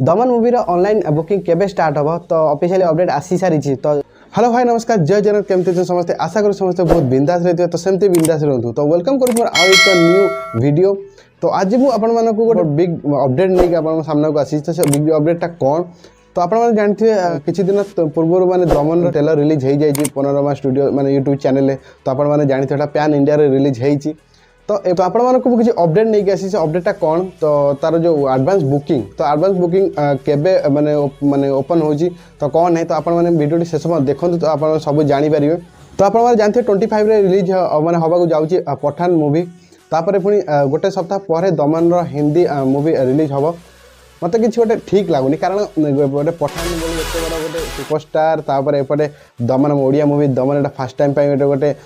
दमन movie online booking केबे start हम तो ऑफिशियली अपडेट आसी सारी तो हेलो भाई नमस्कार जय जगन्नाथ केमती समस्ते आशा करूँ समस्ते बहुत बिंदास रही तो सेमती बिंदास रुहतु तो वेलकम करूँ मोर आउ एक न्यू वीडियो। तो आज मुझे आपण गोटे बिग अपडेट नहीं आप सामना को आसी तो से बिग अपडेटा कौन तो आप जानते किसी दिन पूर्व मैंने दमन ट्रेलर रिलीज हो जाए पनोरमा स्टूडियो माने यूट्यूब चैनल तो आपने जानते पैन इंडिया रिलीज होती तो आपण किसी अपडेट नहीं आसी अपडेटा कौन तो तार जो एडवांस बुकिंग तो एडवांस बुकिंग केबे माने माने ओपन होजी तो कौन है तो आपण मैंने वीडियो शेष देखो तो आप सब जानीपर तो आप जानते 25 रे रिलीज माने हवा जाऊँगी पठान मूवी तापर पुणी गोटे सप्ताह पर दमन हिंदी मूवी रिलीज हम मत कि गोटे ठीक लगुनि कारण गोटे पठान एत बड़ा गोटे सुपरस्टार तापर एपटे दमन ओडिया मूवी दमन एटा फास्ट टाइम गोटे गोटे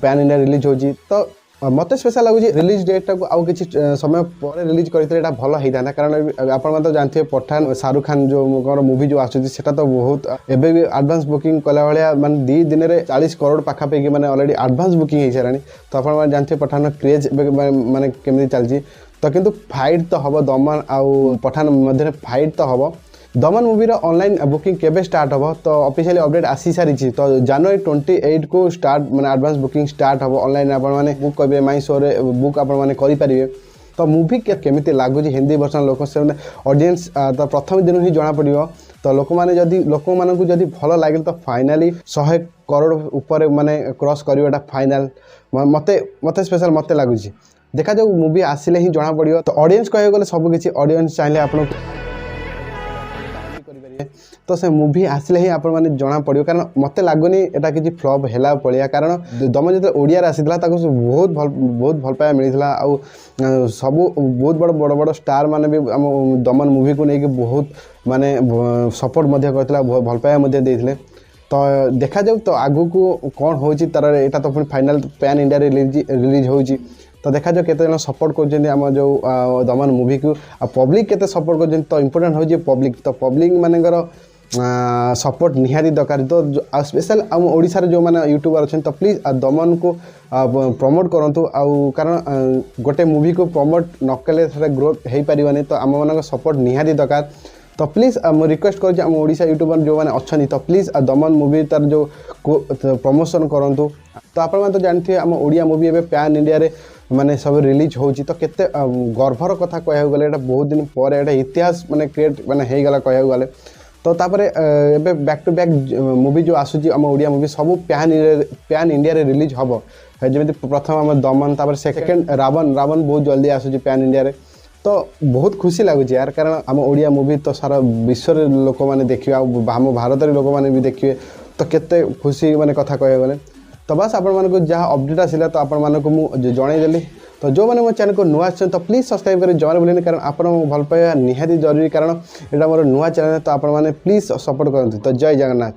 पैन इंडिया रिलीज होची तो मत स्पेशल लगुच रिलीज डेटा को आउ किसी समय पर रिलीज करते भल होता कारण आप जानते हैं पठान शाहरुख खान जो मूवी जो आसा तो बहुत एबे भी एडवांस बुकिंग कला भाया माने 2 दिन में 40 करोड़ पाखापाखि मैंने ऑलरेडी एडवांस बुकिंग हो सारा तो आप जानते हैं पठान क्रेज माने केमी चलती तो किंतु फाइट तो हम दमन आउ पठान मध्य फाइट तो हम दमन मूवी ऑनलाइन बुकिंग केबे स्टार्ट हम तो ऑफिशियली अपडेट आसी सारी तो जनवरी 28 को स्टार्ट माने एडवांस बुकिंग स्टार्ट हम ऑनलाइन आपने बुक करेंगे माई शो रे बुक आपरे तो मूवी केमी लगुच हिंदी वर्सन लोक से ऑडियंस तो प्रथम दिन ही जना पड़ तो लोक मैंने जदि लोक मानू जदि भल लगे तो फाइनाली 100 करोड़ ऊपर माने क्रॉस करवाटा फाइनाल मते मते स्पेशल मत लगुच देखा जाऊ मूवी आसिले ही जना पड़ तो ऑडियंस कह गले सबकि ऑडियंस चाहिए आप तो से मूवी आसिले ही आप जना पड़ो कारण मत लगुनि एटा किसी फ्लॉप है पड़िया कारण दमन जो ओडिया आसाला बहुत भल पाया मिलता आउ सब बहुत बड़ बड़ बड़ स्टार माने भी आम दमन मूवी को लेकिन बहुत माने सपोर्ट करता भल पाया देते तो देखा जाऊ तो आगु को कौन हो तार यहाँ तो पुणी फाइनाल पैन इंडिया रिलीज हो तो देखा जाओ केते सपोर्ट कर जो दमन मूवी को पब्लिक केते सपोर्ट कर तो इम्पोर्टेंट हो पब्लिक तो पब्लिक मानकर सपोर्ट निहारी दरकार तो स्पेशल आम ओडिशा जो मैंने यूट्यूबर अच्छे तो प्लीज दमन को प्रमोट करूँ आउ कारण गोटे मूवी को प्रमोट नकले ग्रोथ हो पारे तो आम मान सपोर्ट निहारी दरकार तो प्लीज मुझे रिक्वेस्ट करूँ ओडिशा यूट्यूबर जो मैंने अच्छा तो प्लीज दमन मूवी तार जो प्रमोशन करूँ तो आप तो जानते हैं आम ओडिया मूवी एवं पैन इंडिया रे माने सब रिलीज होची तो केते गर्वर कथा कहू गले बहुत दिन पर इतिहास माने क्रिएट माने हो गला कहू गले तो तापरे एबे बैक टू बैक मूवी जो आसुची आम ओडिया मूवी सब पैन इंडिया रे रिलीज हम जमी प्रथम आम दमन तापर सेकेंड रावण बहुत जल्दी आसुची पैन इंडिया रे तो बहुत खुशी लगुच यार कारण आम ओडिया मूवी तो सारा विश्व लोक मैंने देखिए आम भारत लोक मैंने भी देखिए तो केते खुशी माने कथा कह गले तो बस आप जहाँ अपडेट आसला तो आपको जनईदेली तो जो मैंने मो चैनल को नुआ तो प्लीज सब्सक्राइब कर जमा भूलें कारण आप भल पाइबा निहाती जरूरी कारण यहाँ मोर नुआ चैनल तो आपने प्लीज सपोर्ट करते तो जय जगन्नाथ।